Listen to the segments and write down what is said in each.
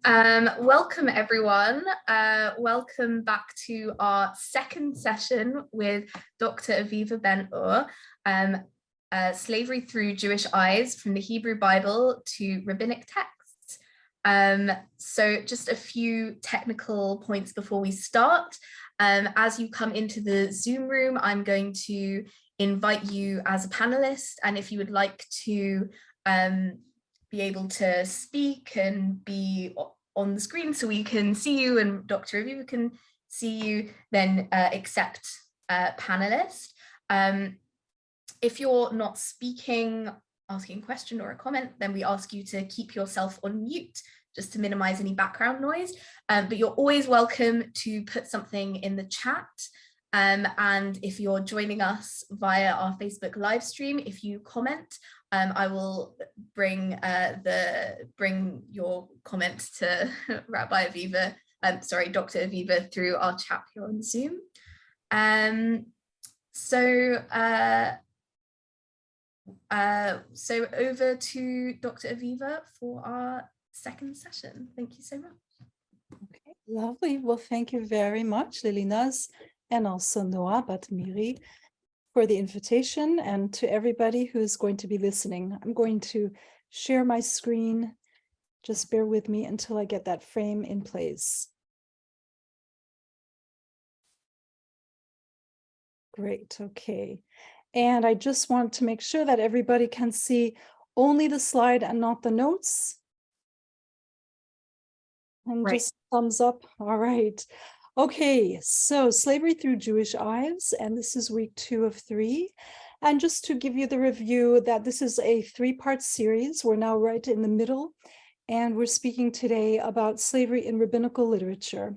Welcome everyone. Welcome back to our second session with Dr. Aviva Ben-Ur, Slavery Through Jewish Eyes from the Hebrew Bible to Rabbinic Texts. So just a few technical points before we start. As you come into the Zoom room, I'm going to invite you as a panelist, and if you would like to be able to speak and be on the screen so we can see you and Dr. Aviva can see you, then accept panelist. If you're not speaking, asking a question or a comment, then we ask you to keep yourself on mute just to minimize any background noise. But you're always welcome to put something in the chat. And if you're joining us via our Facebook live stream, if you comment, I will bring your comment to Rabbi Aviva, Dr. Aviva, through our chat here on Zoom. So over to Dr. Aviva for our second session. Thank you so much. Okay, lovely. Well, thank you very much, Lilinas, and also Noah Batmiri, for the invitation, and to everybody who's going to be listening. I'm going to share my screen. Just bear with me until I get that frame in place. Great, okay. And I just want to make sure that everybody can see only the slide and not the notes. And right. Just thumbs up. All right. Okay, so Slavery Through Jewish Eyes, and this is week 2 of 3. And just to give you the review that this is a 3-part series. We're now right in the middle, and we're speaking today about slavery in rabbinical literature.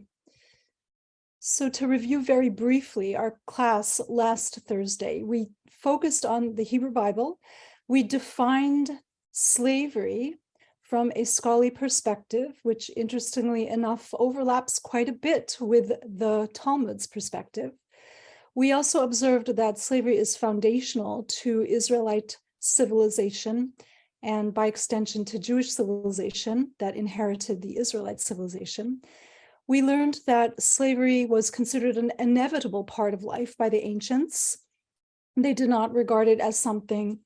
So to review very briefly our class last Thursday, we focused on the Hebrew Bible. We defined slavery from a scholarly perspective, which interestingly enough overlaps quite a bit with the Talmud's perspective. We also observed that slavery is foundational to Israelite civilization, and by extension to Jewish civilization that inherited the Israelite civilization. We learned that slavery was considered an inevitable part of life by the ancients. They did not regard it as something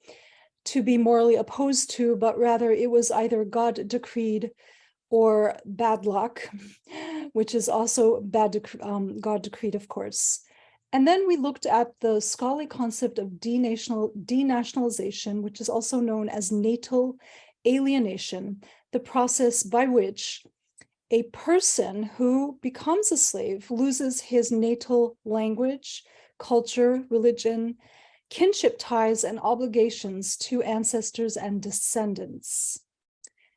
to be morally opposed to, but rather it was either God decreed or bad luck, which is also God decreed, of course. And then we looked at the scholarly concept of denationalization, which is also known as natal alienation, the process by which a person who becomes a slave loses his natal language, culture, religion, kinship ties, and obligations to ancestors and descendants.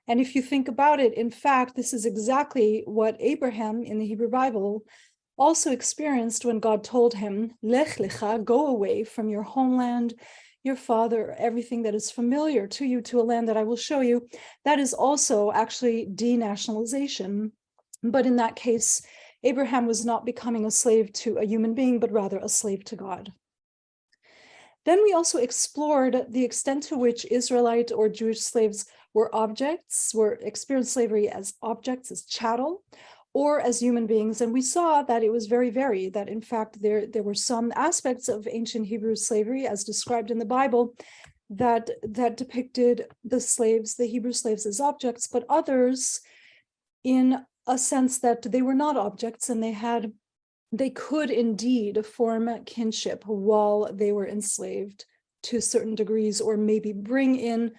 And if you think about it, in fact, this is exactly what Abraham in the Hebrew Bible also experienced when God told him, Lech lecha, go away from your homeland, your father, everything that is familiar to you, to a land that I will show you. That is also actually denationalization. But in that case, Abraham was not becoming a slave to a human being, but rather a slave to God. Then we also explored the extent to which Israelite or Jewish slaves were experienced slavery as objects, as chattel, or as human beings. And we saw that it was very varied, that in fact, there were some aspects of ancient Hebrew slavery as described in the Bible that depicted the Hebrew slaves as objects, but others in a sense that they were not objects, and they could indeed form kinship while they were enslaved to certain degrees, or maybe bring in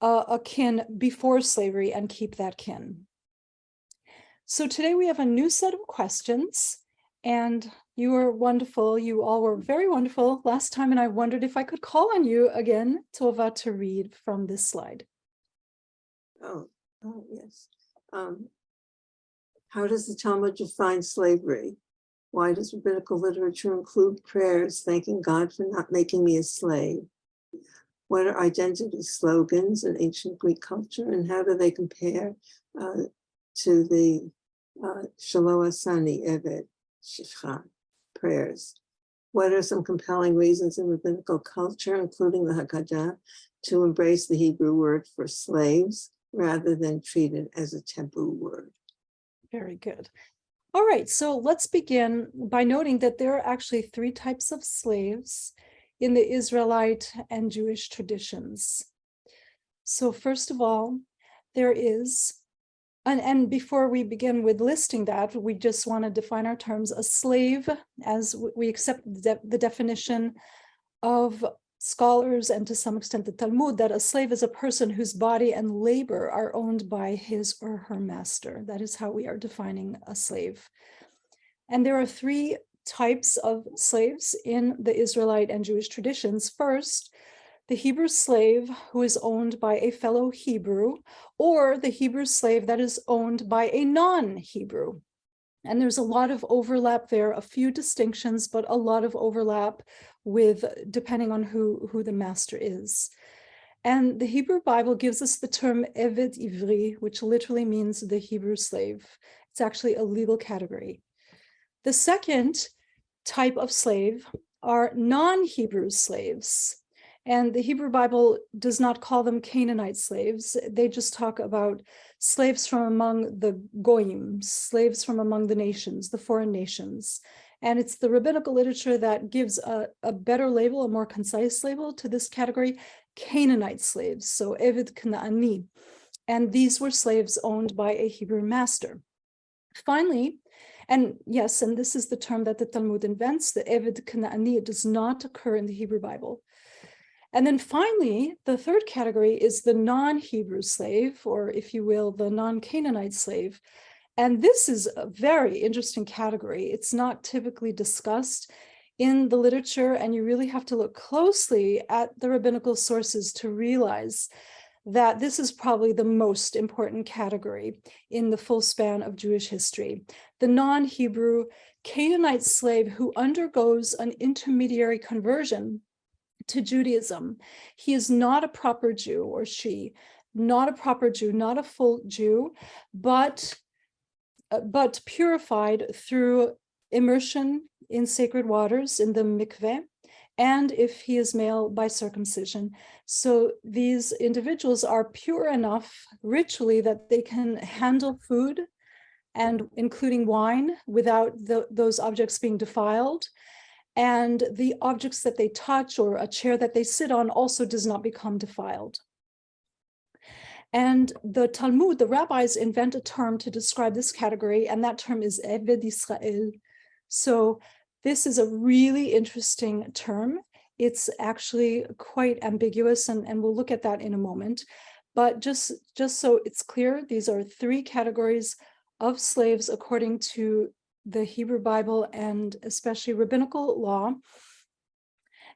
a kin before slavery and keep that kin. So today we have a new set of questions, and you were wonderful. You all were very wonderful last time, and I wondered if I could call on you again, Tova, to read from this slide. Oh yes. How does the Talmud define slavery? Why does rabbinical literature include prayers thanking God for not making me a slave? What are identity slogans in ancient Greek culture, and how do they compare to the Shelo Asani Evet Shifcha prayers? What are some compelling reasons in rabbinical culture, including the Haggadah, to embrace the Hebrew word for slaves? rather than treated as a taboo word. Very good. All right, so let's begin by noting that there are actually three types of slaves in the Israelite and Jewish traditions. So first of all, there is, and before we begin with listing that, we just want to define our terms. A slave, as we accept the definition of scholars and to some extent the Talmud, that a slave is a person whose body and labor are owned by his or her master. That is how we are defining a slave. And there are three types of slaves in the Israelite and Jewish traditions. First, the Hebrew slave who is owned by a fellow Hebrew, or the Hebrew slave that is owned by a non-Hebrew. And there's a lot of overlap there, a few distinctions, but a lot of overlap with depending on who the master is. And the Hebrew Bible gives us the term Eved Ivri, which literally means the Hebrew slave. It's actually a legal category. The second type of slave are non-Hebrew slaves. And the Hebrew Bible does not call them Canaanite slaves. They just talk about slaves from among the goyim, slaves from among the nations, the foreign nations. And it's the rabbinical literature that gives a better label, a more concise label to this category, Canaanite slaves, so Eved Knaani. And these were slaves owned by a Hebrew master. Finally, and yes, and this is the term that the Talmud invents, the Eved Knaani. It does not occur in the Hebrew Bible. And then finally, the third category is the non-Hebrew slave, or if you will, the non-Canaanite slave. And this is a very interesting category. It's not typically discussed in the literature, and you really have to look closely at the rabbinical sources to realize that this is probably the most important category in the full span of Jewish history. The non-Hebrew Canaanite slave who undergoes an intermediary conversion to Judaism. He is not a proper Jew, or she, not a proper Jew, not a full Jew, but purified through immersion in sacred waters in the mikveh, and if he is male, by circumcision. So these individuals are pure enough ritually that they can handle food, and including wine, without those objects being defiled. And the objects that they touch or a chair that they sit on also does not become defiled. And the Talmud, the rabbis invent a term to describe this category, and that term is Eved Israel. So this is a really interesting term. It's actually quite ambiguous, and we'll look at that in a moment. But just so it's clear, these are three categories of slaves according to the Hebrew Bible and especially rabbinical law.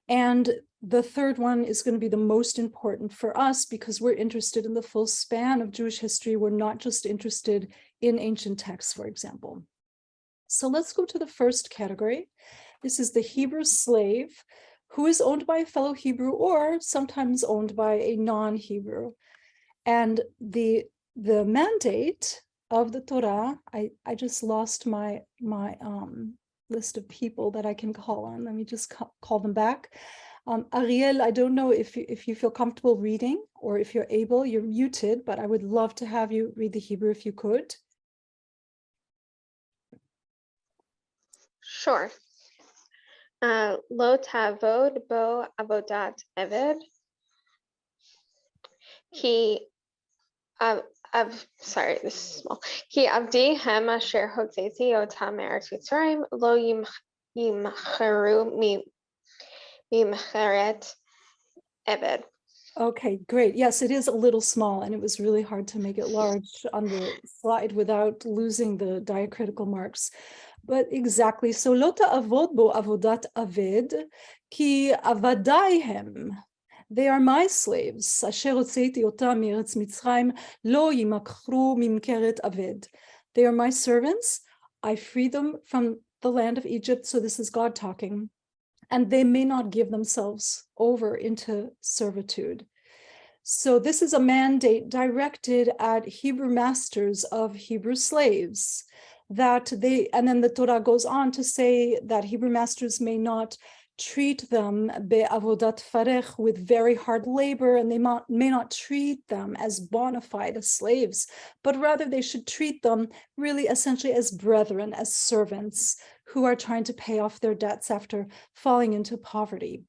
And the third one is going to be the most important for us because we're interested in the full span of Jewish history. We're not just interested in ancient texts, for example. So let's go to the first category. This is the Hebrew slave who is owned by a fellow Hebrew or sometimes owned by a non-Hebrew. And the mandate of the Torah, I just lost my list of people that I can call on. Let me just call them back. Ariel, I don't know if you feel comfortable reading or if you're able. You're muted, but I would love to have you read the Hebrew if you could. Sure. Lo tavod bo avodat eved. Sorry, this is small. Ki avdi hem asher hotzeti otam me'eretz Mitzrayim lo yimcheru mimcheret eved. Okay, great. Yes, it is a little small, and it was really hard to make it large on the slide without losing the diacritical marks. But exactly, so lo ta'avod bo avodat aved, ki avadaihem. They are my slaves. Asher hotzeti otam me'eretz Mitzrayim lo yimachru mimkeret aved. They are my servants. I free them from the land of Egypt. So this is God talking. And they may not give themselves over into servitude. So this is a mandate directed at Hebrew masters of Hebrew slaves, and then the Torah goes on to say that Hebrew masters may not treat them be'avodat farech, with very hard labor, and they may not treat them as bona fide as slaves, but rather they should treat them really essentially as brethren, as servants who are trying to pay off their debts after falling into poverty.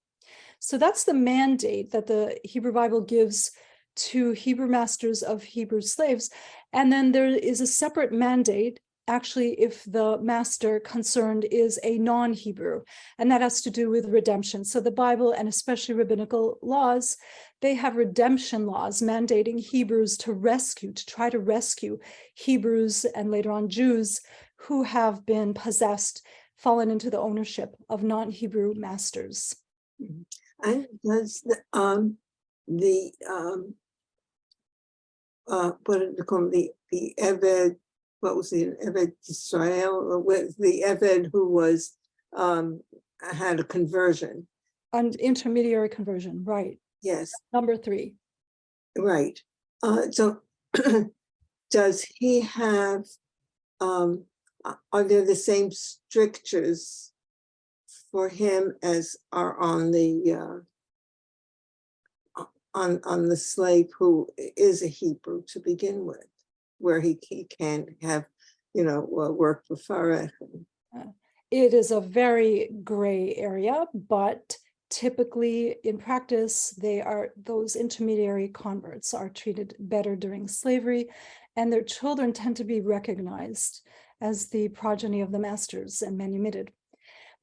So that's the mandate that the Hebrew Bible gives to Hebrew masters of Hebrew slaves. And then there is a separate mandate, actually, if the master concerned is a non-Hebrew, and that has to do with redemption. So the Bible, and especially rabbinical laws, they have redemption laws mandating Hebrews to try to rescue Hebrews and later on Jews who have been possessed, fallen into the ownership of non-Hebrew masters. And does what did it call the Eved? What was the Eved Israel? With the Eved who was had a conversion, An intermediary conversion, right? yes, Number 3. right. So does he have? Are there the same strictures for him as are on the on the slave who is a Hebrew to begin with, where he can't have, work for Farech? It is a very gray area, but typically in practice, those intermediary converts are treated better during slavery, and their children tend to be recognized as the progeny of the masters and manumitted.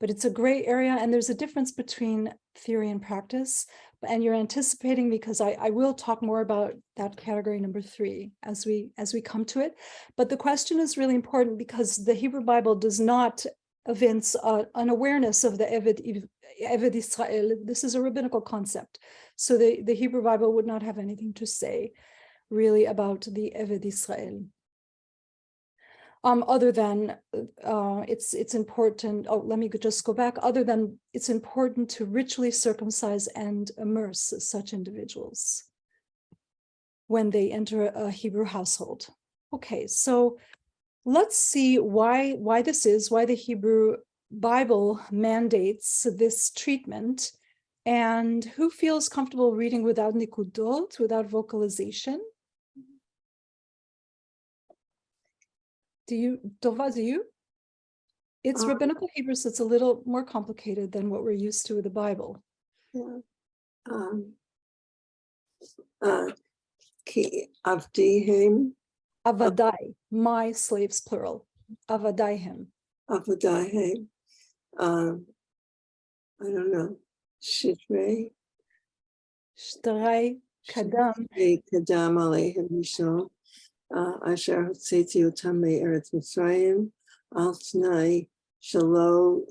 But it's a gray area, and there's a difference between theory and practice. And you're anticipating, because I will talk more about that category number 3 as we come to it. But the question is really important because the Hebrew Bible does not evince an awareness of the Eved Israel. This is a rabbinical concept. So the Hebrew Bible would not have anything to say really about the Eved Israel. Other than it's important, let me just go back, other than it's important to ritually circumcise and immerse such individuals when they enter a Hebrew household. Okay, so let's see why the Hebrew Bible mandates this treatment, and who feels comfortable reading without nikudot, without vocalization? Tova, do you? It's rabbinical Hebrew, so it's a little more complicated than what we're used to with the Bible. Yeah. Ki avdihem. Avadai, my slaves, plural. Avadaihim. Avadihem. I don't know. Shitrei. Shtarai kadam. Kadam alehem mishal. Asher hotzeti otam me'eretz Mitzrayim al t'nai shelo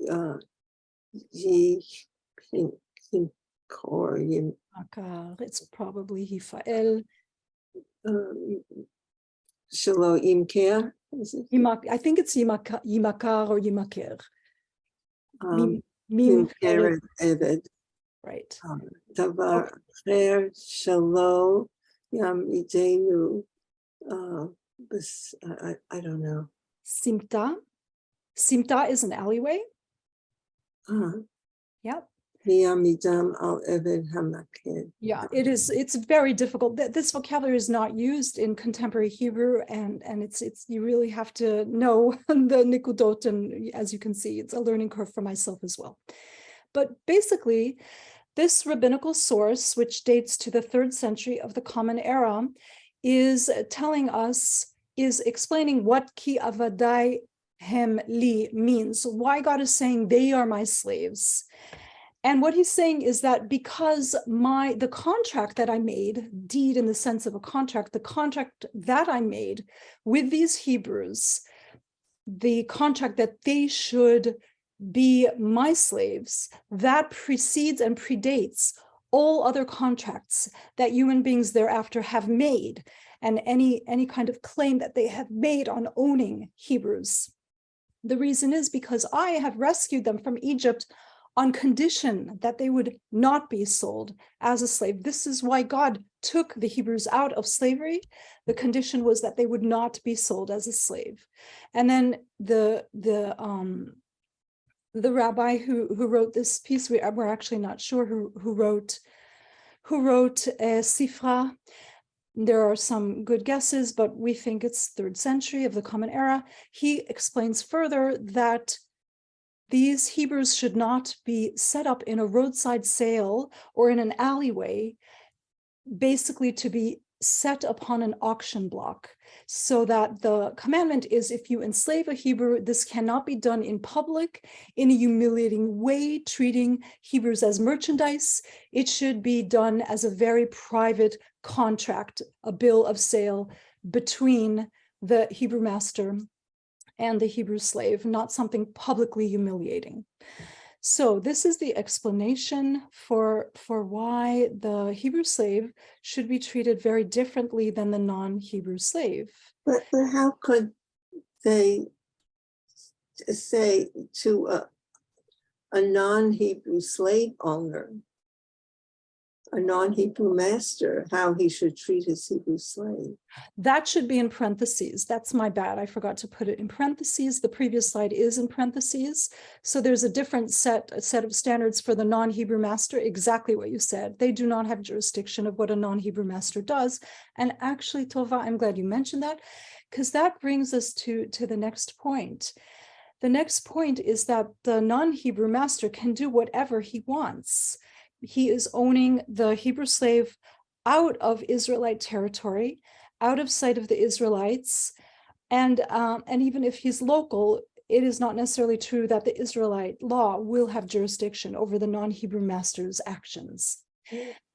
yimkor yim. It's probably Hifael. Shelo yimker. I think it's Yimakar or Yimaker. Yimker eved. Right. Davar acher shelo yamidenu. I don't know. Simta. Simta is an alleyway. Yep. Yeah, it is. It's very difficult. This vocabulary is not used in contemporary Hebrew, and it's you really have to know the nikudot, and as you can see, it's a learning curve for myself as well. But basically, this rabbinical source, which dates to the 3rd century of the Common Era, is explaining what ki avadai hem li means, why God is saying they are my slaves. And what he's saying is that because the contract that I made, deed in the sense of a contract, the contract that I made with these Hebrews, the contract that they should be my slaves, that precedes and predates all other contracts that human beings thereafter have made, and any kind of claim that they have made on owning Hebrews. The reason is because I have rescued them from Egypt on condition that they would not be sold as a slave. This is why God took the Hebrews out of slavery. The condition was that they would not be sold as a slave. And then the the rabbi who wrote this piece, we're actually not sure who wrote Sifra. There are some good guesses, but we think it's 3rd century of the Common Era. He explains further that these Hebrews should not be set up in a roadside sale or in an alleyway, basically to be set upon an auction block, so that the commandment is, if you enslave a Hebrew, this cannot be done in public in a humiliating way, treating Hebrews as merchandise. It should be done as a very private contract, a bill of sale between the Hebrew master and the Hebrew slave, not something publicly humiliating. So this is the explanation for why the Hebrew slave should be treated very differently than the non-Hebrew slave. But how could they say to a non-Hebrew slave owner, a non-Hebrew master, how he should treat his Hebrew slave? That should be in parentheses. That's my bad. I forgot to put it in parentheses. The previous slide is in parentheses. So there's a different set of standards for the non-Hebrew master, exactly what you said. They do not have jurisdiction of what a non-Hebrew master does. And actually, Tova, I'm glad you mentioned that, because that brings us to the next point. The next point is that the non-Hebrew master can do whatever he wants. He is owning the Hebrew slave out of Israelite territory, out of sight of the Israelites, and even if he's local, it is not necessarily true that the Israelite law will have jurisdiction over the non-Hebrew master's actions.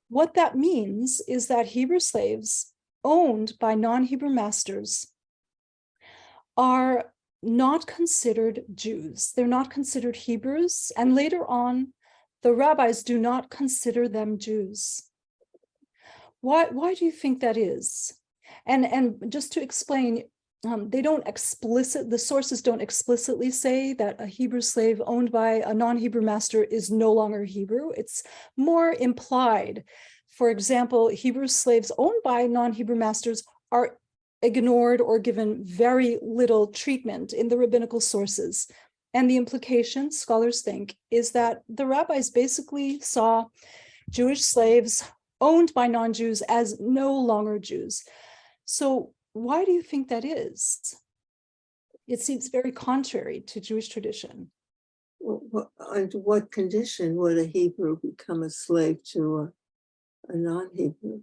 What that means is that Hebrew slaves owned by non-Hebrew masters are not considered Jews. They're not considered Hebrews, and later on, the rabbis do not consider them Jews. Why do you think that is? And just to explain, the sources don't explicitly say that a Hebrew slave owned by a non-Hebrew master is no longer Hebrew. It's more implied. For example, Hebrew slaves owned by non-Hebrew masters are ignored or given very little treatment in the rabbinical sources. And the implication, scholars think, is that the rabbis basically saw Jewish slaves owned by non-Jews as no longer Jews. So why do you think that is? It seems very contrary to Jewish tradition. Under what condition would a Hebrew become a slave to a non-Hebrew?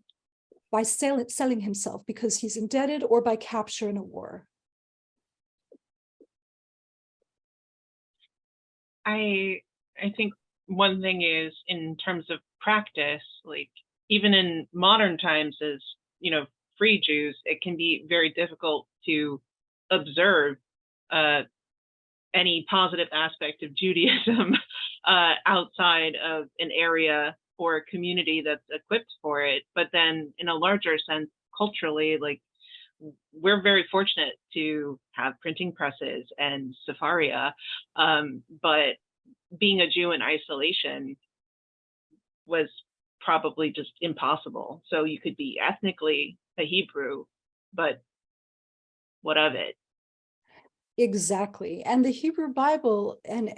By selling himself because he's indebted, or by capture in a war. I think one thing is, in terms of practice, like even in modern times as, free Jews, it can be very difficult to observe any positive aspect of Judaism outside of an area or a community that's equipped for it. But then in a larger sense, culturally, like we're very fortunate to have printing presses and Sepharia, but being a Jew in isolation was probably just impossible. So you could be ethnically a Hebrew, but what of it? Exactly. And the Hebrew Bible, and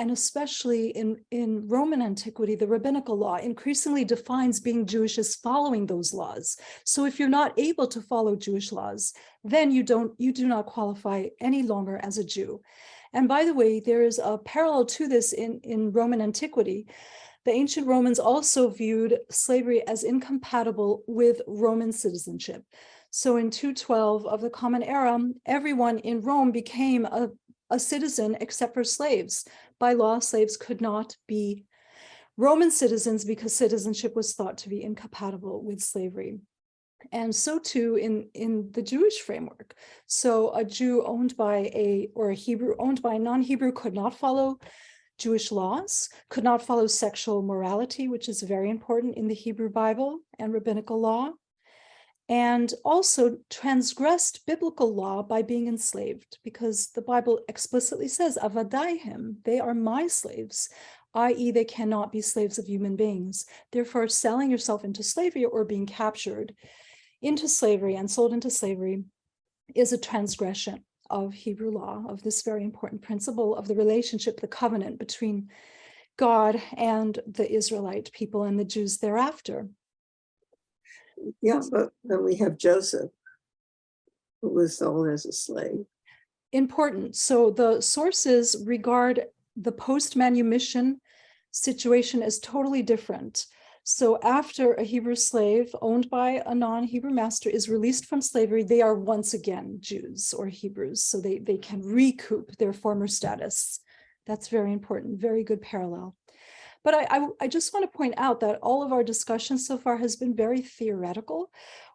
especially in Roman antiquity, the Rabbinical law increasingly defines being Jewish as following those laws. So if you're not able to follow Jewish laws, then you do not qualify any longer as a Jew. And by the way, there is a parallel to this in Roman antiquity. The ancient Romans also viewed slavery as incompatible with Roman citizenship. So in 212 of the Common Era, everyone in Rome became a citizen except for slaves. By law, slaves could not be Roman citizens because citizenship was thought to be incompatible with slavery. And so too in the Jewish framework. So a Jew owned by a Hebrew owned by a non-Hebrew could not follow Jewish laws, could not follow sexual morality, which is very important in the Hebrew Bible and rabbinical law, and also transgressed biblical law by being enslaved, because the Bible explicitly says, avadaihim, they are my slaves, i.e. they cannot be slaves of human beings. Therefore, selling yourself into slavery or being captured into slavery and sold into slavery is a transgression of Hebrew law, of this very important principle of the relationship, the covenant between God and the Israelite people and the Jews thereafter. Yeah, but then we have Joseph, who was sold as a slave. Important. So the sources regard the post-manumission situation as totally different. So after a Hebrew slave owned by a non-Hebrew master is released from slavery, they are once again Jews or Hebrews. So they can recoup their former status. That's very important, very good parallel. But I just want to point out that all of our discussion so far has been very theoretical.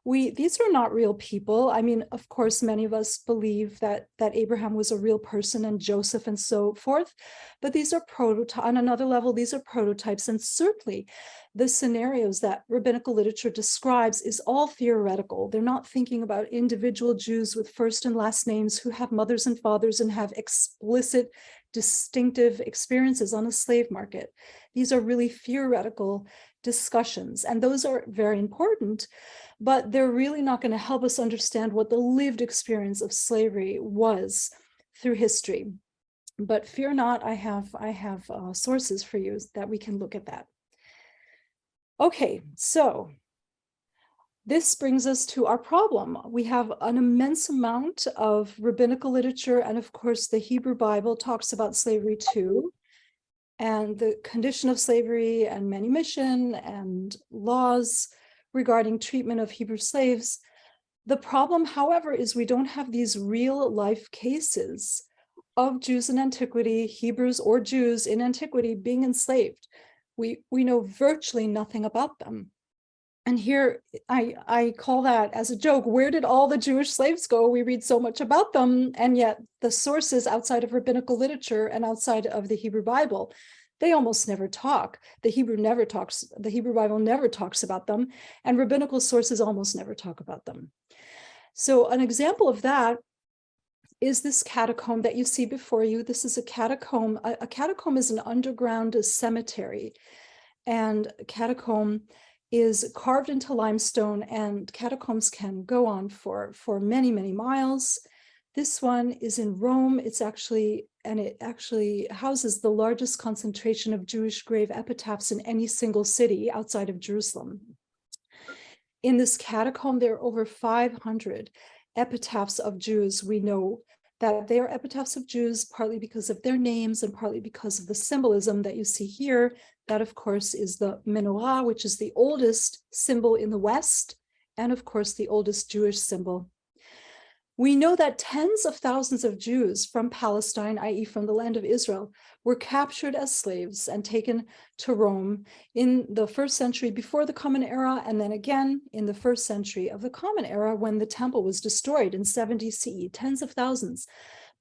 These are not real people. I mean, of course, many of us believe that Abraham was a real person and Joseph and so forth, but these are prototypes. On another level, these are prototypes, and certainly the scenarios that rabbinical literature describes is all theoretical. They're not thinking about individual Jews with first and last names who have mothers and fathers and have explicit, distinctive experiences on the slave market. These are really theoretical discussions, and those are very important, but they're really not going to help us understand what the lived experience of slavery was through history. But fear not, I have sources for you that we can look at that. Okay, so this brings us to our problem. We have an immense amount of rabbinical literature, and of course, the Hebrew Bible talks about slavery too, and the condition of slavery and manumission and laws regarding treatment of Hebrew slaves. The problem, however, is we don't have these real life cases of Jews in antiquity, Hebrews or Jews in antiquity being enslaved. We know virtually nothing about them. And here I call that as a joke, where did all the Jewish slaves go? We read so much about them, and yet the sources outside of rabbinical literature and outside of the Hebrew Bible, they almost never talk. The Hebrew Bible never talks about them, and rabbinical sources almost never talk about them. So an example of that is this catacomb that you see before you. This is a catacomb. A catacomb is an underground cemetery, and a catacomb is carved into limestone, and catacombs can go on for many, many miles. This one is in Rome. It actually houses the largest concentration of Jewish grave epitaphs in any single city outside of Jerusalem. In this catacomb, there are over 500 epitaphs of Jews. We know that they are epitaphs of Jews partly because of their names and partly because of the symbolism that you see here. That, of course, is the menorah, which is the oldest symbol in the West, and of course, the oldest Jewish symbol. We know that tens of thousands of Jews from Palestine, i.e. from the land of Israel, were captured as slaves and taken to Rome in the 1st century before the Common Era, and then again in the 1st century of the Common Era when the temple was destroyed in 70 CE, tens of thousands.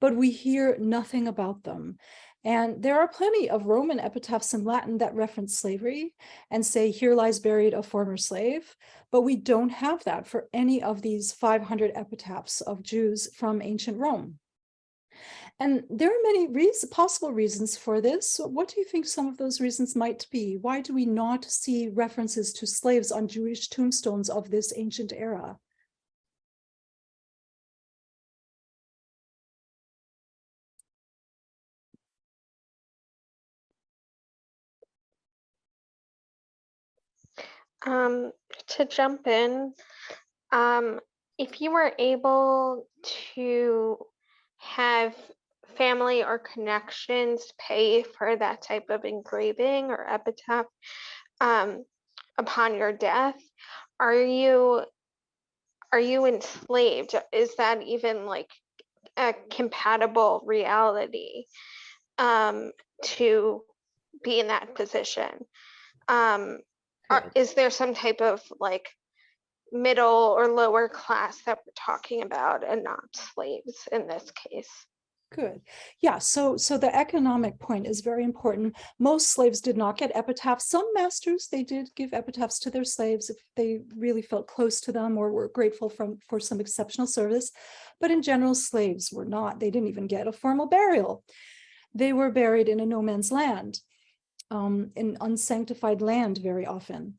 But we hear nothing about them. And there are plenty of Roman epitaphs in Latin that reference slavery and say, here lies buried a former slave, but we don't have that for any of these 500 epitaphs of Jews from ancient Rome. And there are many possible reasons for this. What do you think some of those reasons might be? Why do we not see references to slaves on Jewish tombstones of this ancient era? To jump in, if you were able to have family or connections pay for that type of engraving or epitaph upon your death, are you enslaved? Is that even like a compatible reality to be in that position? Is there some type of like middle or lower class that we're talking about and not slaves in this case? Good. Yeah, so the economic point is very important. Most slaves did not get epitaphs. Some masters, they did give epitaphs to their slaves if they really felt close to them or were grateful for some exceptional service. But in general, slaves were not. They didn't even get a formal burial. They were buried in a no man's land, in unsanctified land very often.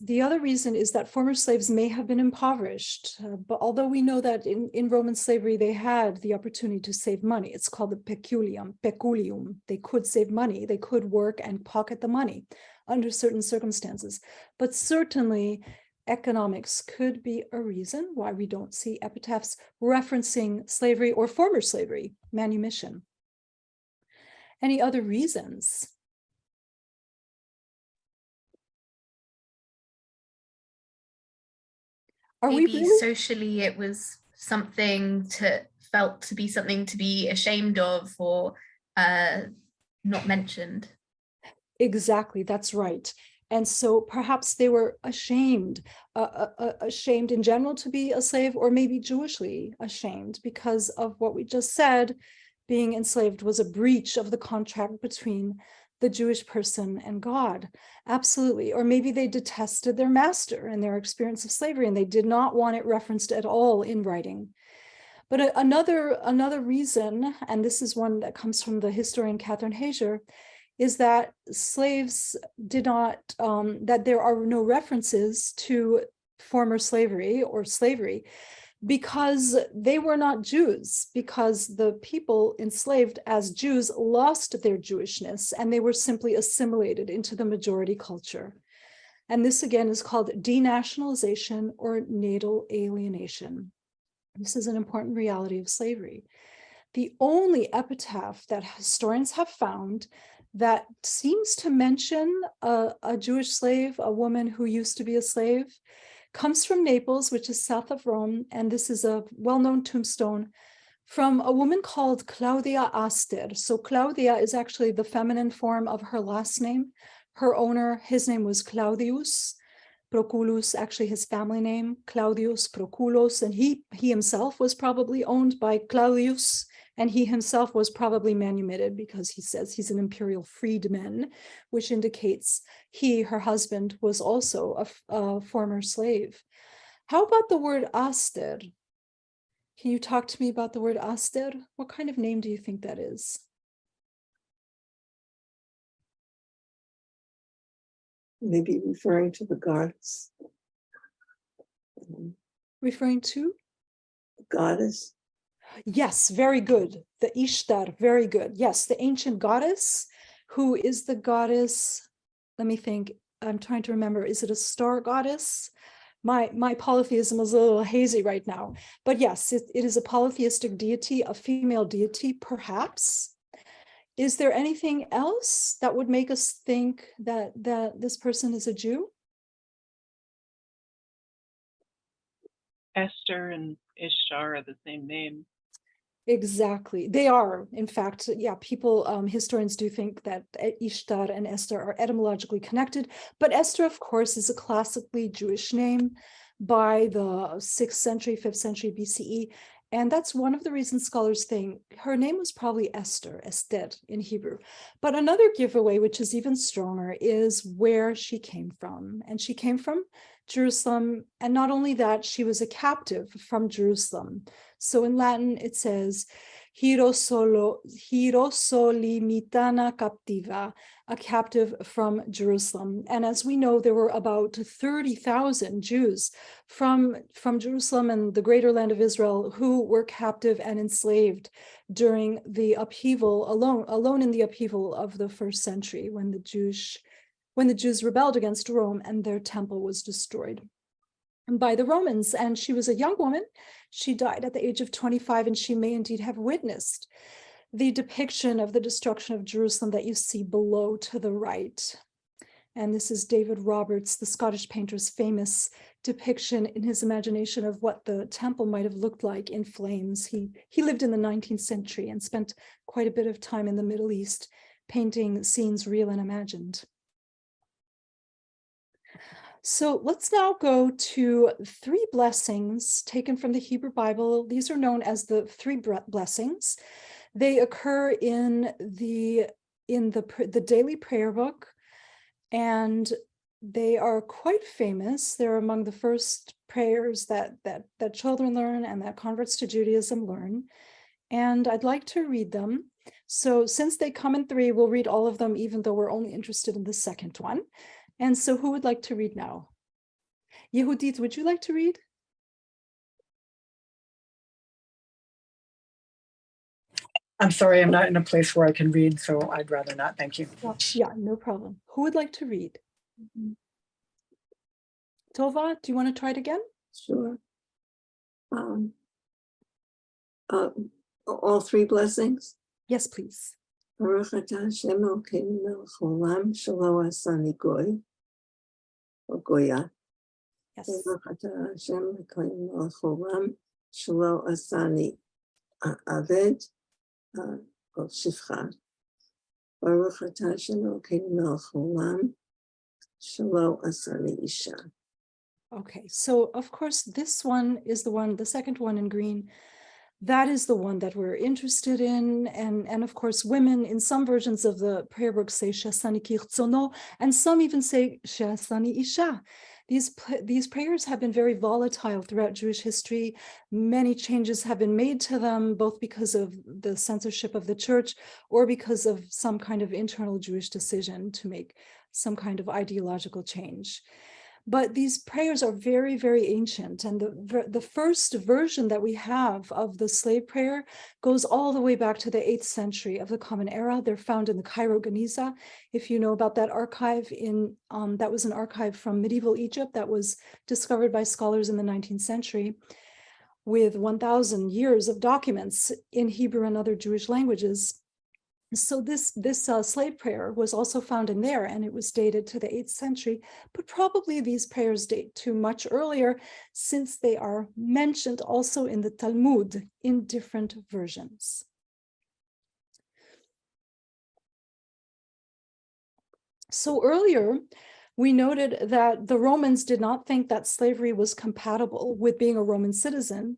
The other reason is that former slaves may have been impoverished, but although we know that in Roman slavery, they had the opportunity to save money. It's called the peculium. They could save money, they could work and pocket the money under certain circumstances. But certainly economics could be a reason why we don't see epitaphs referencing slavery or former slavery, manumission. Any other reasons? Maybe socially it was something felt to be something to be ashamed of or not mentioned. Exactly, that's right. And so perhaps they were ashamed in general to be a slave, or maybe Jewishly ashamed because of what we just said. Being enslaved was a breach of the contract between the Jewish person and God. Absolutely. Or maybe they detested their master and their experience of slavery, and they did not want it referenced at all in writing. But another reason, and this is one that comes from the historian Catherine Hager, is that slaves did not, that there are no references to former slavery or slavery, because they were not Jews, because the people enslaved as Jews lost their Jewishness and they were simply assimilated into the majority culture. And this again is called denationalization or natal alienation. This is an important reality of slavery. The only epitaph that historians have found that seems to mention a Jewish slave, a woman who used to be a slave, comes from Naples, which is south of Rome, and this is a well-known tombstone from a woman called Claudia Aster. So Claudia is actually the feminine form of her last name. Her owner, his name was Claudius Proculus, actually his family name, Claudius Proculus, and he himself was probably owned by Claudius, and he himself was probably manumitted because he says he's an imperial freedman, which indicates her husband, was also a former slave. How about the word Aster? Can you talk to me about the word Aster? What kind of name do you think that is? Maybe referring to the goddess. Referring to? The goddess. Yes, very good. The Ishtar, very good. Yes, the ancient goddess, who is the goddess, let me think, I'm trying to remember, is it a star goddess? My polytheism is a little hazy right now, but yes, it is a polytheistic deity, a female deity, perhaps. Is there anything else that would make us think that this person is a Jew? Esther and Ishtar are the same name. Exactly. They are, in fact, yeah, historians do think that Ishtar and Esther are etymologically connected, but Esther, of course, is a classically Jewish name by the 6th century, 5th century BCE. And that's one of the reasons scholars think her name was probably Esther in Hebrew. But another giveaway, which is even stronger, is where she came from. And she came from Jerusalem. And not only that, she was a captive from Jerusalem. So in Latin, it says, Hierosolimitana captiva, a captive from Jerusalem. And as we know, there were about 30,000 Jews from Jerusalem and the greater land of Israel who were captive and enslaved during the upheaval, alone in the upheaval of the 1st century when the Jews rebelled against Rome and their temple was destroyed by the Romans. And she was a young woman. She died at the age of 25, and she may indeed have witnessed the depiction of the destruction of Jerusalem that you see below to the right. And this is David Roberts, the Scottish painter's famous depiction in his imagination of what the temple might have looked like in flames. He lived in the 19th century and spent quite a bit of time in the Middle East painting scenes real and imagined. So let's now go to 3 blessings taken from the Hebrew Bible. These are known as the 3 blessings. They occur in the daily prayer book, and they are quite famous. They're among the first prayers that children learn and that converts to Judaism learn. And I'd like to read them. So since they come in 3, we'll read all of them, even though we're only interested in the second one. And so who would like to read now? Yehudit, would you like to read? I'm sorry, I'm not in a place where I can read, so I'd rather not. Thank you. Yeah, no problem. Who would like to read? Tova, do you want to try it again? Sure. All three blessings. Yes, please. Baruch atah Hashem Elokeinu melech haolam shelo asani goy or goya. Yes. Baruch atah Hashem Elokeinu melech haolam shelo asani aved or shifcha. Baruch atah Hashem Elokeinu melech haolam shelo asani isha. Okay, so of course, this one is the second one in green. That is the one that we're interested in. And of course, women in some versions of the prayer book say She'asani kirtzono, and some even say She'asani isha. These prayers have been very volatile throughout Jewish history. Many changes have been made to them, both because of the censorship of the church or because of some kind of internal Jewish decision to make some kind of ideological change. But these prayers are very, very ancient. And the first version that we have of the slave prayer goes all the way back to the 8th century of the Common Era. They're found in the Cairo Geniza. If you know about that archive, that was an archive from medieval Egypt that was discovered by scholars in the 19th century with 1,000 years of documents in Hebrew and other Jewish languages. So this slave prayer was also found in there, and it was dated to the 8th century, but probably these prayers date to much earlier, since they are mentioned also in the Talmud in different versions. So earlier, we noted that the Romans did not think that slavery was compatible with being a Roman citizen.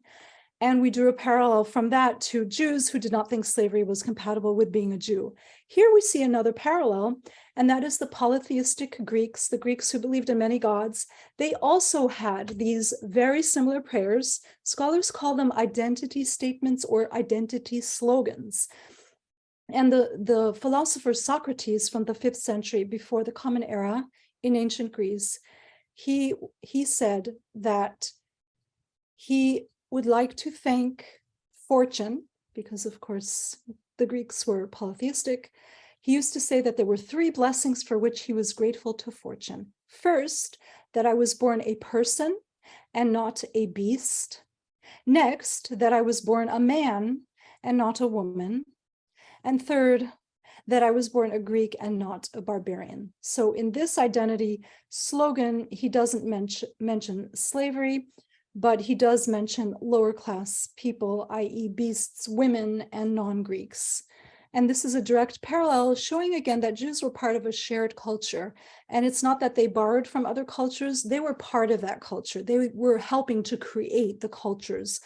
And we drew a parallel from that to Jews who did not think slavery was compatible with being a Jew. Here we see another parallel, and that is the polytheistic Greeks, the Greeks who believed in many gods. They also had these very similar prayers. Scholars call them identity statements or identity slogans. And the philosopher Socrates from the 5th century before the Common Era in ancient Greece, he said that he would like to thank fortune, because of course the Greeks were polytheistic. He used to say that there were 3 blessings for which he was grateful to fortune. First, that I was born a person and not a beast. Next, that I was born a man and not a woman. And third, that I was born a Greek and not a barbarian. So in this identity slogan, he doesn't mention slavery, but he does mention lower class people, i.e. beasts, women, and non-Greeks. And this is a direct parallel showing again that Jews were part of a shared culture. And it's not that they borrowed from other cultures, they were part of that culture. They were helping to create the cultures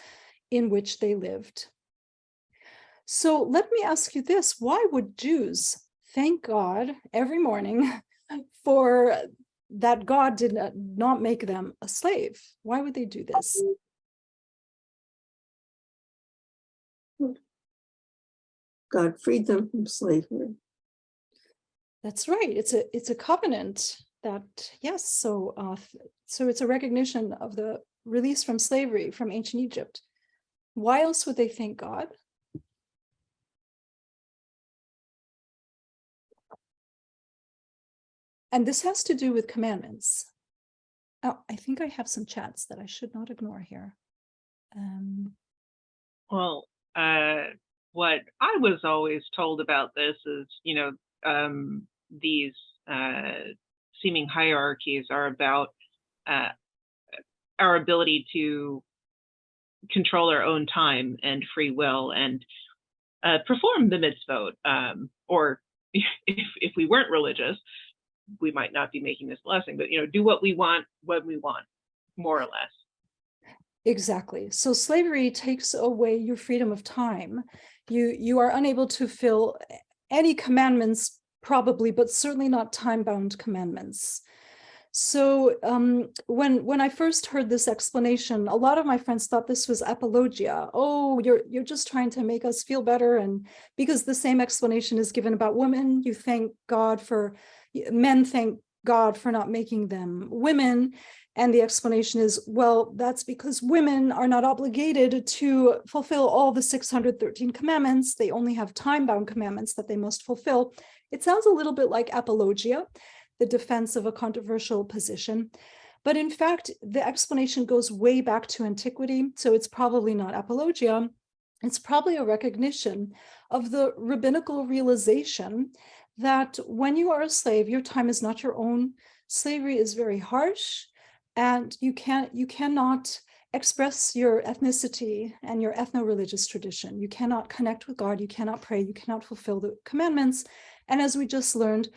in which they lived. So let me ask you this, why would Jews thank God every morning for that God did not make them a slave? Why would they do this? God freed them from slavery. That's right. It's a covenant that, yes. So it's a recognition of the release from slavery from ancient Egypt. Why else would they thank God? And this has to do with commandments. Oh, I think I have some chats that I should not ignore here. Well, what I was always told about this is, these seeming hierarchies are about our ability to control our own time and free will and perform the mitzvot. Or if we weren't religious, we might not be making this blessing, but do what we want when we want, more or less. Exactly. So slavery takes away your freedom of time. You are unable to fill any commandments, probably, but certainly not time-bound commandments. So when I first heard this explanation, a lot of my friends thought this was apologia. Oh, you're just trying to make us feel better. And because the same explanation is given about women, you thank God for, men thank God for not making them women. And the explanation is, well, that's because women are not obligated to fulfill all the 613 commandments. They only have time-bound commandments that they must fulfill. It sounds a little bit like apologia, the defense of a controversial position. But in fact, the explanation goes way back to antiquity. So it's probably not apologia. It's probably a recognition of the rabbinical realization that when you are a slave, your time is not your own. Slavery is very harsh, and you cannot express your ethnicity and your ethno-religious tradition. You cannot connect with God, you cannot pray, you cannot fulfill the commandments. And as we just learned,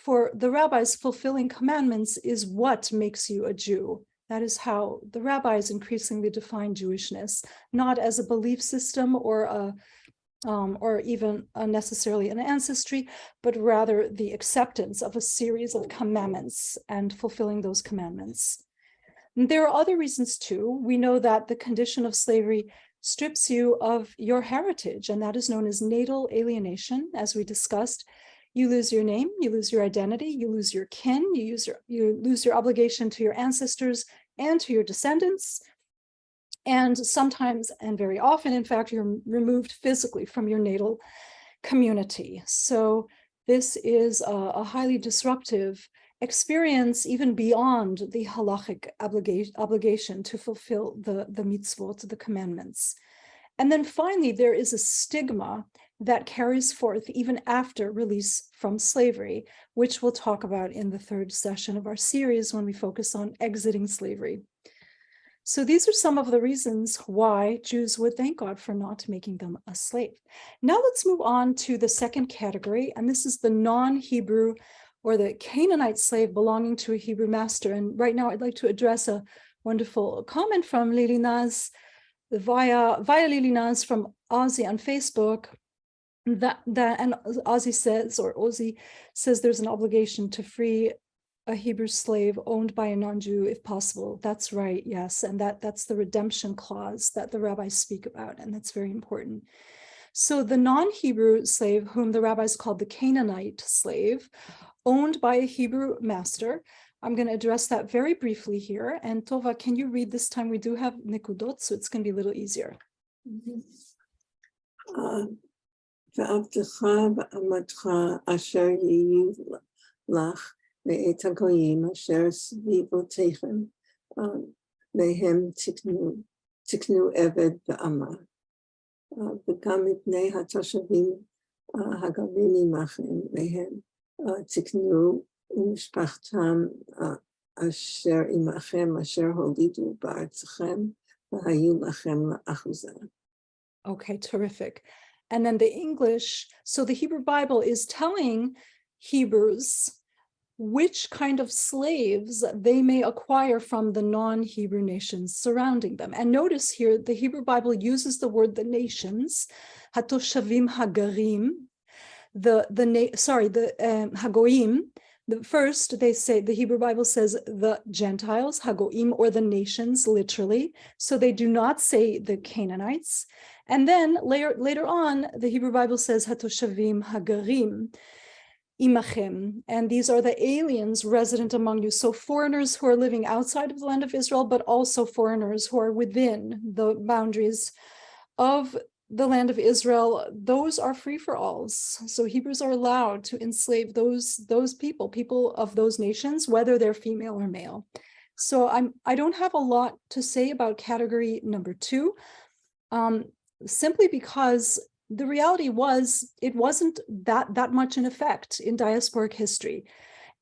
for the rabbis, fulfilling commandments is what makes you a Jew. That is how the rabbis increasingly define Jewishness, not as a belief system or even necessarily an ancestry, but rather the acceptance of a series of commandments and fulfilling those commandments. And there are other reasons too. We know that the condition of slavery strips you of your heritage, and that is known as natal alienation, as we discussed. You lose your name, you lose your identity, you lose your kin, you lose your obligation to your ancestors and to your descendants. And sometimes, and very often, in fact, you're removed physically from your natal community. So this is a highly disruptive experience, even beyond the halachic obligation to fulfill the mitzvot, the commandments. And then finally, there is a stigma that carries forth even after release from slavery, which we'll talk about in the third session of our series when we focus on exiting slavery. So these are some of the reasons why Jews would thank God for not making them a slave. Now let's move on to the second category, and this is the non-Hebrew or the Canaanite slave belonging to a Hebrew master. And right now I'd like to address a wonderful comment from Lili Naz via Lili Naz from Ozzy on Facebook. And Ozzy says there's an obligation to free a Hebrew slave owned by a non-Jew if possible. That's right, yes. And that's the redemption clause that the rabbis speak about, and that's very important. So the non-Hebrew slave, whom the rabbis called the Canaanite slave, owned by a Hebrew master. I'm going to address that very briefly here. And Tova, can you read this time? We do have nikudot, so it's going to be a little easier. ועבדך ועמתך אשר יהיו לך ואת הגויים אשר סביבותיכם מהם תקנו עבד ועמה וגם מפני התושבים הגרים עמכם מהם תקנו ומשפחתם אשר עמכם אשר הולידו בארצכם והיו לכם לאחוזה. Okay, terrific. And then the English, so the Hebrew Bible is telling Hebrews which kind of slaves they may acquire from the non-Hebrew nations surrounding them. And notice here, the Hebrew Bible uses the word the nations, hatoshavim hagarim, hagoim. First, they say, the Hebrew Bible says the Gentiles, hagoim, or the nations, literally. So they do not say the Canaanites. And then later on, the Hebrew Bible says hatoshavim hagarim imachem, and these are the aliens resident among you. So foreigners who are living outside of the land of Israel, but also foreigners who are within the boundaries of the land of Israel. Those are free-for-alls. So Hebrews are allowed to enslave those people of those nations, whether they're female or male. So I don't have a lot to say about category number 2. Simply because the reality was it wasn't that much in effect in diasporic history.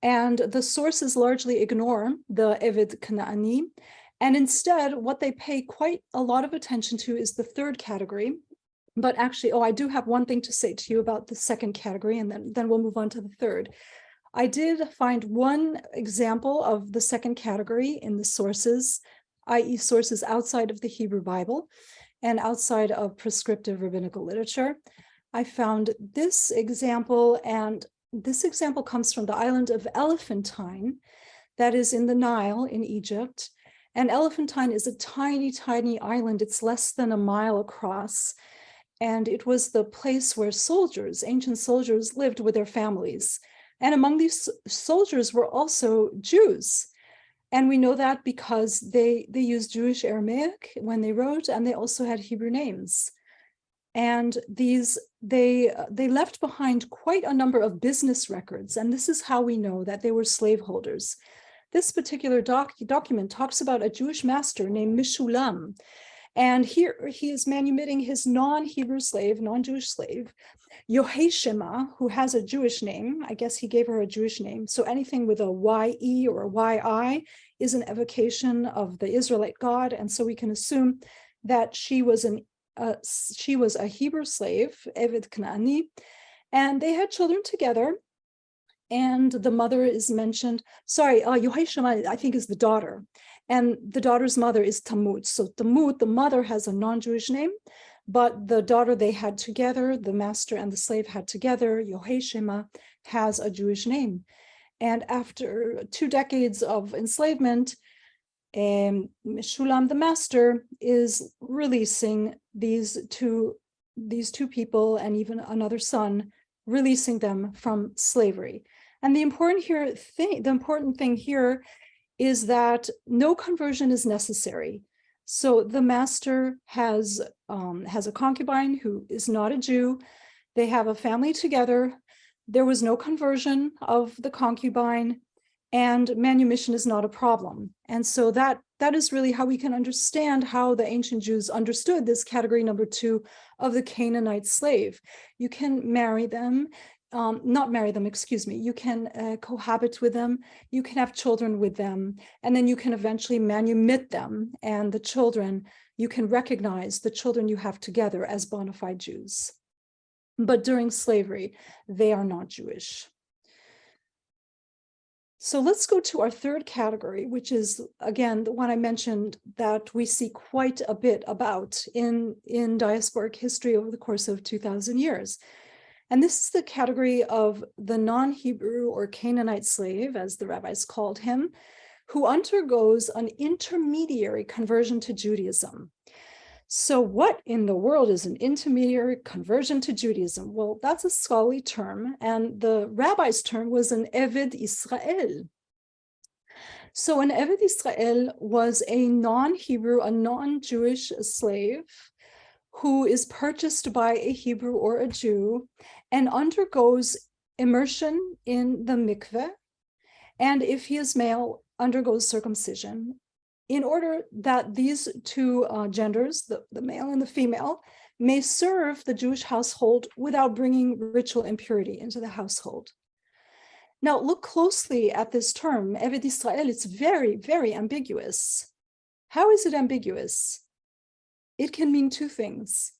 And the sources largely ignore the Eved Kanaani. And instead, what they pay quite a lot of attention to is the third category. But actually, I do have one thing to say to you about the second category, and then we'll move on to the third. I did find one example of the second category in the sources, i.e. sources outside of the Hebrew Bible and outside of prescriptive rabbinical literature. I found this example, and this example comes from the island of Elephantine, that is in the Nile in Egypt. And Elephantine is a tiny, tiny island. It's less than a mile across. And it was the place where soldiers, ancient soldiers, lived with their families. And among these soldiers were also Jews. And we know that because they used Jewish Aramaic when they wrote, and they also had Hebrew names. And they left behind quite a number of business records. And this is how we know that they were slaveholders. This particular document talks about a Jewish master named Mishulam. And here he is manumitting his non-Hebrew slave, non-Jewish slave, Yehoshema, who has a Jewish name. I guess he gave her a Jewish name. So anything with a Y-E or a Y-I is an evocation of the Israelite God. And so we can assume that she was a Hebrew slave, Eved Knaani, and they had children together. And the mother is mentioned, Yehoshema, I think, is the daughter. And the daughter's mother is Tammuz. So Tammuz, the mother, has a non-Jewish name, but the daughter they had together, the master and the slave had together, Yehoshema, has a Jewish name. And after 2 decades of enslavement, Mishulam, the master, is releasing these two people and even another son, releasing them from slavery. And the important thing here is that no conversion is necessary. So the master has a concubine who is not a Jew. They have a family together. There was no conversion of the concubine, and manumission is not a problem. And so that is really how we can understand how the ancient Jews understood this category number 2 of the Canaanite slave. You can marry them, not marry them, excuse me. You can cohabit with them. You can have children with them, and then you can eventually manumit them. And the children, you can recognize the children you have together as bona fide Jews. But during slavery, they are not Jewish. So let's go to our third category, which is, again, the one I mentioned that we see quite a bit about in diasporic history over the course of 2,000 years. And this is the category of the non-Hebrew or Canaanite slave, as the rabbis called him, who undergoes an intermediary conversion to Judaism. So what in the world is an intermediary conversion to Judaism? Well, that's a scholarly term, and the rabbi's term was an Eved Israel. So an Eved Israel was a non-Hebrew, a non-Jewish slave who is purchased by a Hebrew or a Jew and undergoes immersion in the mikveh, and if he is male, undergoes circumcision, in order that these two genders, the male and the female, may serve the Jewish household without bringing ritual impurity into the household. Now, look closely at this term, Eved Israel. It's very, very ambiguous. How is it ambiguous? It can mean 2 things.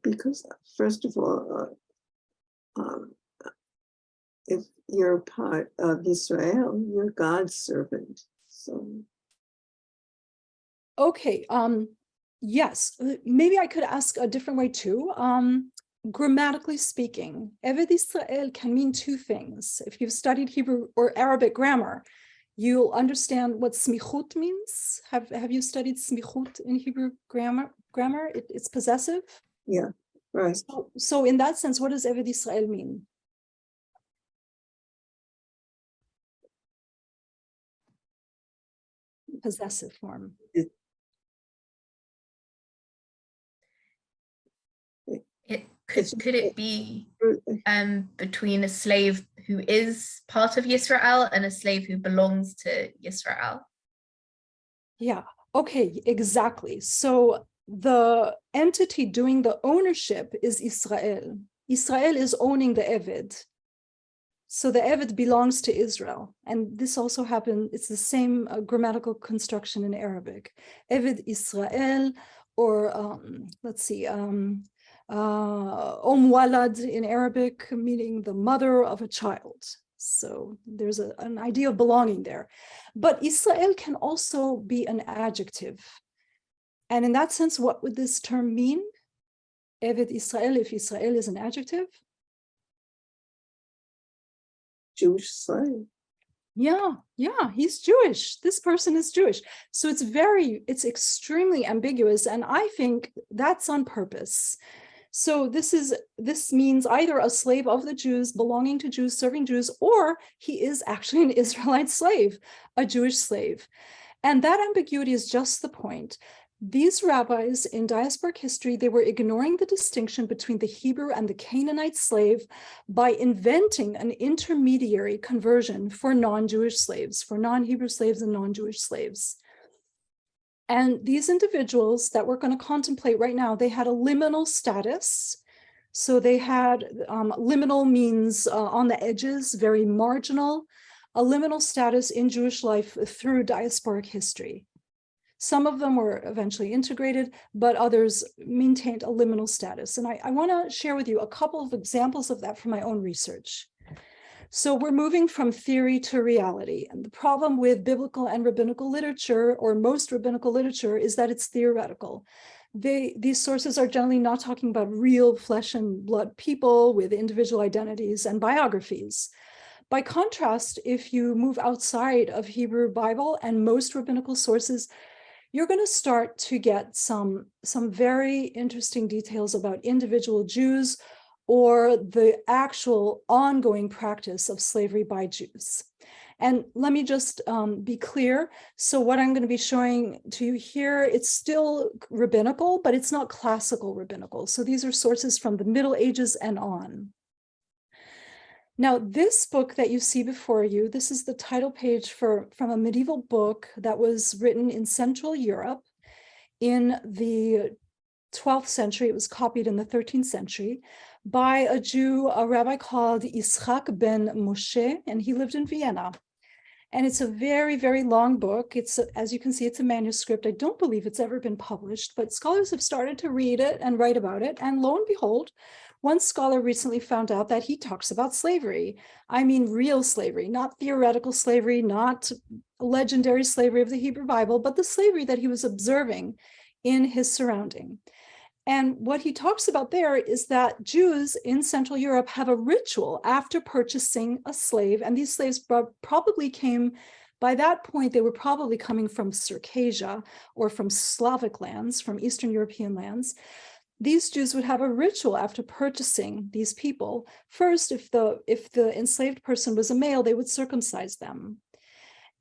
Because first of all, if you're part of Israel, you're God's servant. So, okay, yes, maybe I could ask a different way too. Grammatically speaking, Eved Israel can mean 2 things. If you've studied Hebrew or Arabic grammar, you'll understand what smichut means. Have you studied smichut in Hebrew grammar? It's possessive. yeah, right. So in that sense, what does Eved Israel mean? Possessive form. Could it be between a slave who is part of Yisrael and a slave who belongs to Yisrael? Yeah, okay, exactly. So the entity doing the ownership is Israel. Israel is owning the Eved. So the Eved belongs to Israel. And this also happened, it's the same grammatical construction in Arabic. Eved Israel, or let's see, Walad in Arabic, meaning the mother of a child. So there's an idea of belonging there. But Israel can also be an adjective. And in that sense, what would this term mean? Eved Israel, if Israel is an adjective? Jewish slave. Yeah, he's Jewish. This person is Jewish. So it's extremely ambiguous. And I think that's on purpose. So this means either a slave of the Jews, belonging to Jews, serving Jews, or he is actually an Israelite slave, a Jewish slave. And that ambiguity is just the point. These rabbis in diasporic history, they were ignoring the distinction between the Hebrew and the Canaanite slave by inventing an intermediary conversion for non-Jewish slaves, for non-Hebrew slaves and non-Jewish slaves. And these individuals that we're going to contemplate right now, they had a liminal status. So they had liminal means on the edges, very marginal, a liminal status in Jewish life through diasporic history. Some of them were eventually integrated, but others maintained a liminal status. And I want to share with you a couple of examples of that from my own research. So we're moving from theory to reality. And the problem with biblical and rabbinical literature, or most rabbinical literature, is that it's theoretical. These sources are generally not talking about real flesh and blood people with individual identities and biographies. By contrast, if you move outside of Hebrew Bible and most rabbinical sources, you're going to start to get some very interesting details about individual Jews or the actual ongoing practice of slavery by Jews. And let me just be clear. So what I'm going to be showing to you here, it's still rabbinical, but it's not classical rabbinical. So these are sources from the Middle Ages and on. Now, this book that you see before you, this is the title page from a medieval book that was written in Central Europe in the 12th century. It was copied in the 13th century by a Jew, a rabbi called Yitzchak ben Moshe, and he lived in Vienna. And it's a very, very long book. It's, as you can see, it's a manuscript. I don't believe it's ever been published, but scholars have started to read it and write about it. And lo and behold, one scholar recently found out that he talks about slavery. I mean, real slavery, not theoretical slavery, not legendary slavery of the Hebrew Bible, but the slavery that he was observing in his surrounding. And what he talks about there is that Jews in Central Europe have a ritual after purchasing a slave, and these slaves probably came, by that point, they were probably coming from Circassia or from Slavic lands, from Eastern European lands. These Jews would have a ritual after purchasing these people. First, if the enslaved person was a male, they would circumcise them.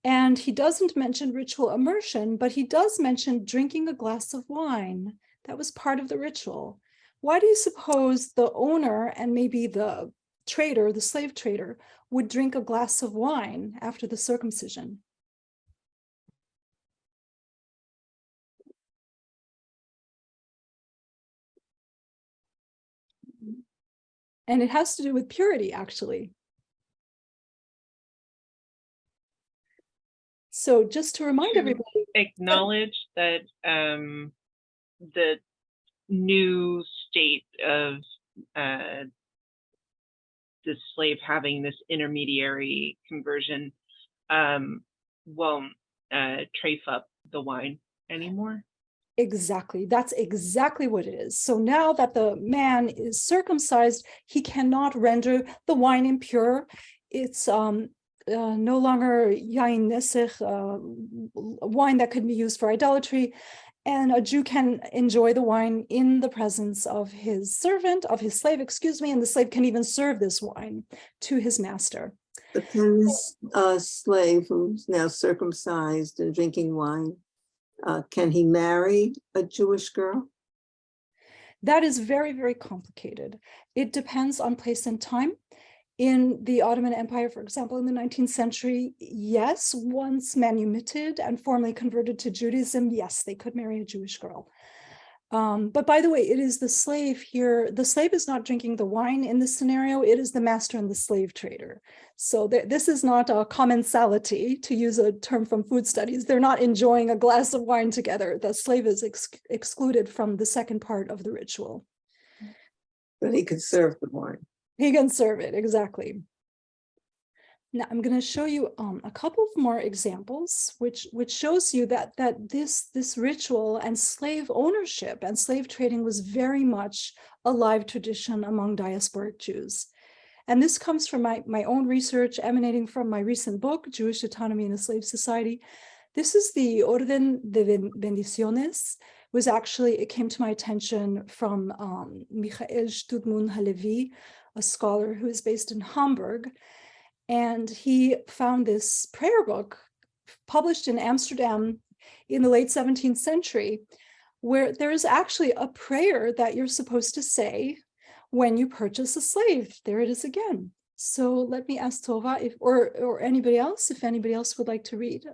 And he doesn't mention ritual immersion, but he does mention drinking a glass of wine. That was part of the ritual. Why do you suppose the owner and maybe the trader, the slave trader, would drink a glass of wine after the circumcision? And it has to do with purity, actually. So just to remind everybody, acknowledge that the new state of the slave having this intermediary conversion won't trafe up the wine anymore. Exactly. That's exactly what it is. So now that the man is circumcised, he cannot render the wine impure. It's no longer yain nesich, wine that could be used for idolatry. And a Jew can enjoy the wine in the presence of his servant, of his slave, and the slave can even serve this wine to his master. But can this slave who's now circumcised and drinking wine, can he marry a Jewish girl? That is very, very complicated. It depends on place and time. In the Ottoman Empire, for example, in the 19th century, yes, once manumitted and formally converted to Judaism, yes, they could marry a Jewish girl. But by the way, it is the slave here. The slave is not drinking the wine in this scenario. It is the master and the slave trader. So this is not a commensality, to use a term from food studies. They're not enjoying a glass of wine together. The slave is excluded from the second part of the ritual. But he could serve the wine. He can serve it, exactly. Now I'm going to show you a couple of more examples, which shows you that this ritual and slave ownership and slave trading was very much a live tradition among diasporic Jews. And this comes from my own research emanating from my recent book, Jewish Autonomy in a Slave Society. This is the Orden de Bendiciones. It came to my attention from Michael Studmun Halevi, a scholar who is based in Hamburg. And he found this prayer book published in Amsterdam in the late 17th century, where there is actually a prayer that you're supposed to say when you purchase a slave. There it is again. So let me ask Tova or anybody else, if anybody else would like to read.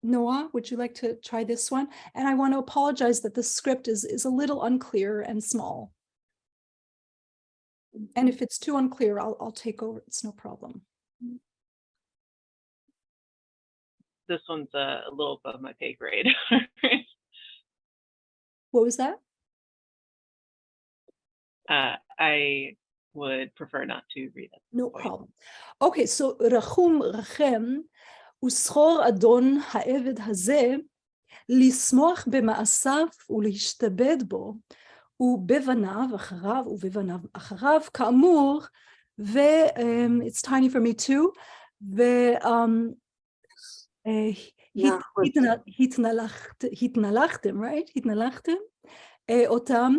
Noah, would you like to try this one? And I want to apologize that the script is a little unclear and small. And if it's too unclear, I'll take over. It's no problem. This one's a little above my pay grade. What was that? I would prefer not to read it. No problem. Okay, so Rachum Rachem ושכור אדון העבד הזה לשמוח במעשיו ולהשתבד בו ובבניו אחריו כאמור it's tiny for me too התנלחתם, right? התנלחתם אותם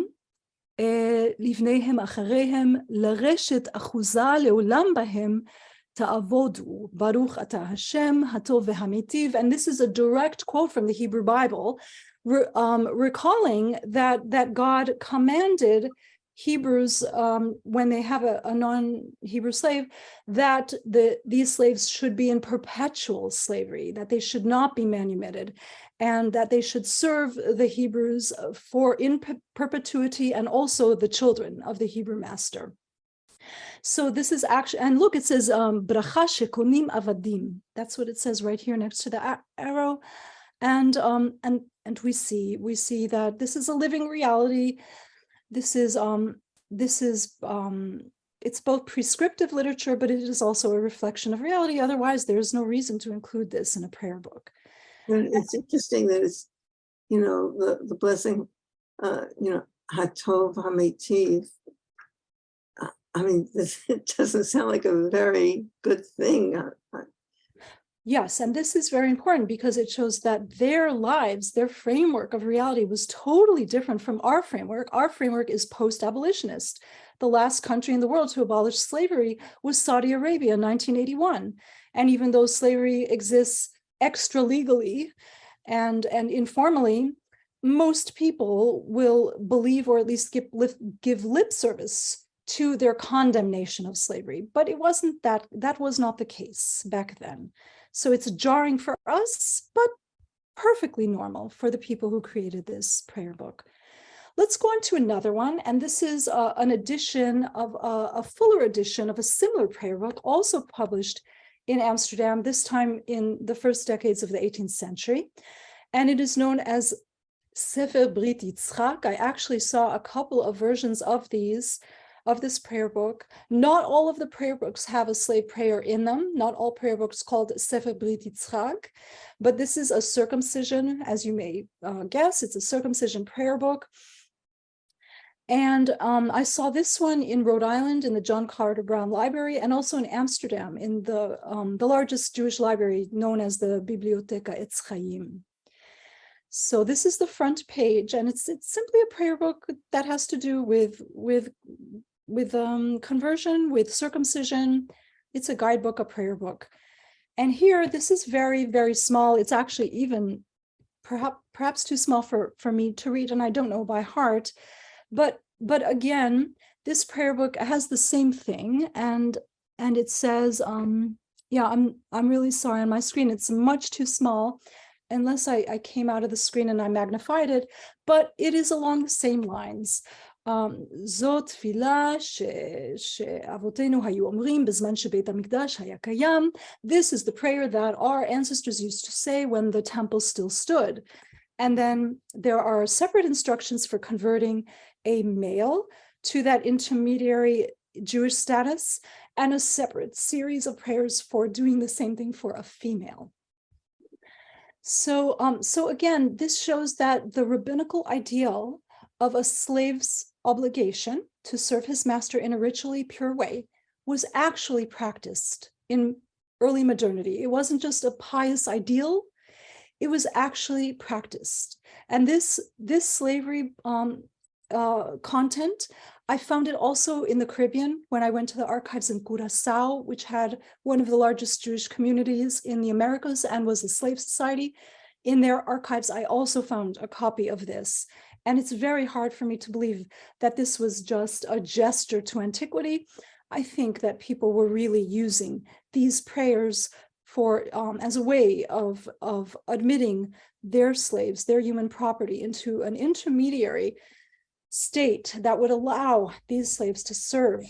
לבניהם אחריהם לרשת אחוזה לעולם בהם ta'avodu, baruch ata Hashem, hatov v'hamitiv. And this is a direct quote from the Hebrew Bible, recalling that God commanded Hebrews, when they have a non-Hebrew slave, that these slaves should be in perpetual slavery, that they should not be manumitted, and that they should serve the Hebrews in perpetuity, and also the children of the Hebrew master. So this is actually, and look, it says bracha shekonim avadim. That's what it says right here next to the arrow, and we see that this is a living reality. This is it's both prescriptive literature, but it is also a reflection of reality. Otherwise, there is no reason to include this in a prayer book. And it's interesting that it's, the blessing, hatov hametiv. I mean, it doesn't sound like a very good thing. Yes, and this is very important because it shows that their lives, their framework of reality was totally different from our framework. Our framework is post-abolitionist. The last country in the world to abolish slavery was Saudi Arabia in 1981. And even though slavery exists extra-legally and informally, most people will believe, or at least give lip service to their condemnation of slavery. But it wasn't that was not the case back then. So it's jarring for us, but perfectly normal for the people who created this prayer book. Let's go on to another one. And this is an edition of a fuller edition of a similar prayer book, also published in Amsterdam, this time in the first decades of the 18th century. And it is known as Sefer Brit Yitzchak. I actually saw a couple of versions of this prayer book. Not all of the prayer books have a slave prayer in them. Not all prayer books called Sefer Brit Yitzchak, but this is a circumcision, as you may guess. It's a circumcision prayer book. And I saw this one in Rhode Island in the John Carter Brown Library, and also in Amsterdam in the largest Jewish library known as the Bibliotheca Etz Chaim. So this is the front page, and it's simply a prayer book that has to do with conversion, with circumcision. It's a guidebook, a prayer book. And here, this is very, very small. It's actually even perhaps too small for me to read, and I don't know by heart. But again, this prayer book has the same thing, and it says, I'm really sorry, on my screen it's much too small, unless I came out of the screen and I magnified it, but it is along the same lines. זאת תפילה שאבותינו היו אומרים בזמן שבית המקדש היה קיים. This is the prayer that our ancestors used to say when the temple still stood. And then there are separate instructions for converting a male to that intermediary Jewish status, and a separate series of prayers for doing the same thing for a female. So again, this shows that the rabbinical ideal of a slave's obligation to serve his master in a ritually pure way was actually practiced in early modernity. It wasn't just a pious ideal, it was actually practiced. And this slavery content, I found it also in the Caribbean when I went to the archives in Curacao, which had one of the largest Jewish communities in the Americas and was a slave society. In their archives, I also found a copy of this. And it's very hard for me to believe that this was just a gesture to antiquity. I think that people were really using these prayers for as a way of admitting their slaves, their human property, into an intermediary state that would allow these slaves to serve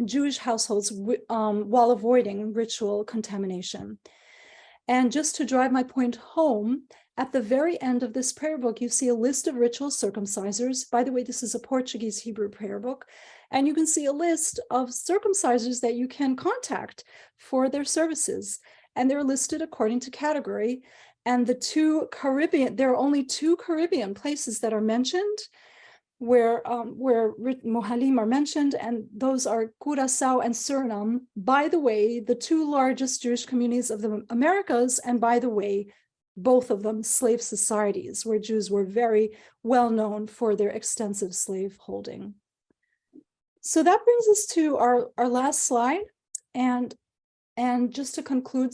Jewish households while avoiding ritual contamination. And just to drive my point home, at the very end of this prayer book, you see a list of ritual circumcisers. By the way, this is a Portuguese Hebrew prayer book. And you can see a list of circumcisers that you can contact for their services. And they're listed according to category. And the two Caribbean, there are only two Caribbean places that are mentioned where Mohalim are mentioned, and those are Curacao and Suriname. By the way, the two largest Jewish communities of the Americas, and by the way, both of them slave societies where Jews were very well known for their extensive slave holding. So that brings us to our last slide. And just to conclude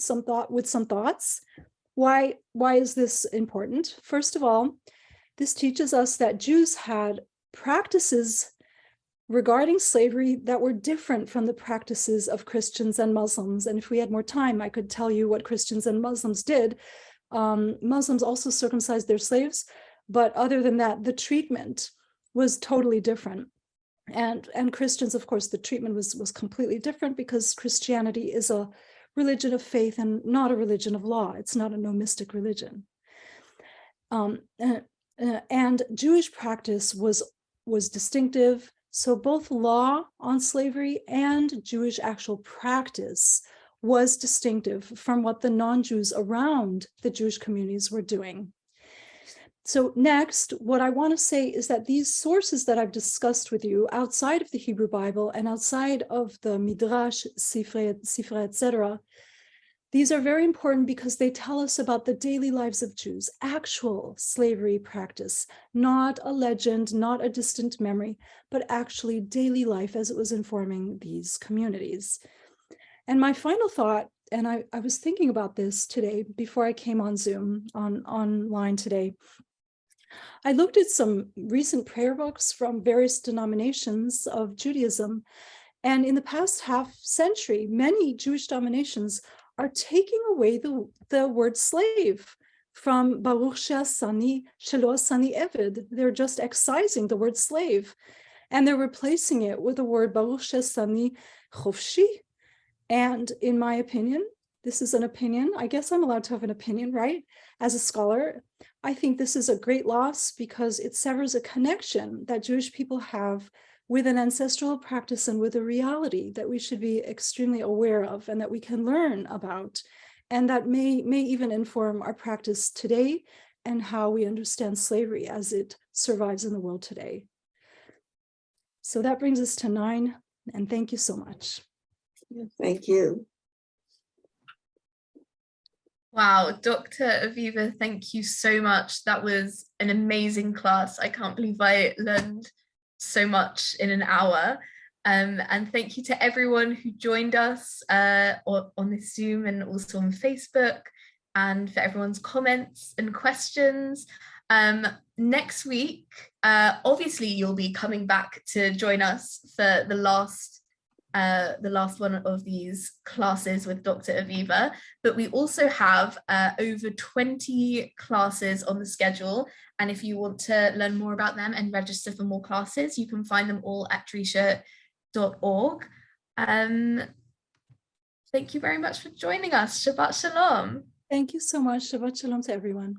with some thoughts, why is this important? First of all, this teaches us that Jews had practices regarding slavery that were different from the practices of Christians and Muslims. And if we had more time, I could tell you what Christians and Muslims did. Muslims also circumcised their slaves, but other than that, the treatment was totally different. And Christians, of course, the treatment was completely different because Christianity is a religion of faith and not a religion of law. It's not a no-mystic religion. And Jewish practice was distinctive. So both law on slavery and Jewish actual practice was distinctive from what the non-Jews around the Jewish communities were doing. So next, what I want to say is that these sources that I've discussed with you outside of the Hebrew Bible and outside of the Midrash, Sifra, etc., these are very important because they tell us about the daily lives of Jews, actual slavery practice, not a legend, not a distant memory, but actually daily life as it was informing these communities. And my final thought, and I was thinking about this today before I came on Zoom, online today, I looked at some recent prayer books from various denominations of Judaism. And in the past half century, many Jewish denominations are taking away the word slave from Baruch she'asani shelo asani eved. They're just excising the word slave, and they're replacing it with the word Baruch she'asani chofshi. And in my opinion, this is an opinion. I guess I'm allowed to have an opinion, right? As a scholar, I think this is a great loss because it severs a connection that Jewish people have with an ancestral practice and with a reality that we should be extremely aware of and that we can learn about, and that may even inform our practice today and how we understand slavery as it survives in the world today. So that brings us to 9, and thank you so much. Thank you. Wow, Dr. Aviva, thank you so much. That was an amazing class. I can't believe I learned so much in an hour. And thank you to everyone who joined us on this Zoom and also on Facebook, and for everyone's comments and questions. Next week, obviously you'll be coming back to join us for the last one of these classes with Dr. Aviva, but we also have over 20 classes on the schedule. And if you want to learn more about them and register for more classes, you can find them all at drisha.org. Thank you very much for joining us. Shabbat Shalom. Thank you so much. Shabbat Shalom to everyone.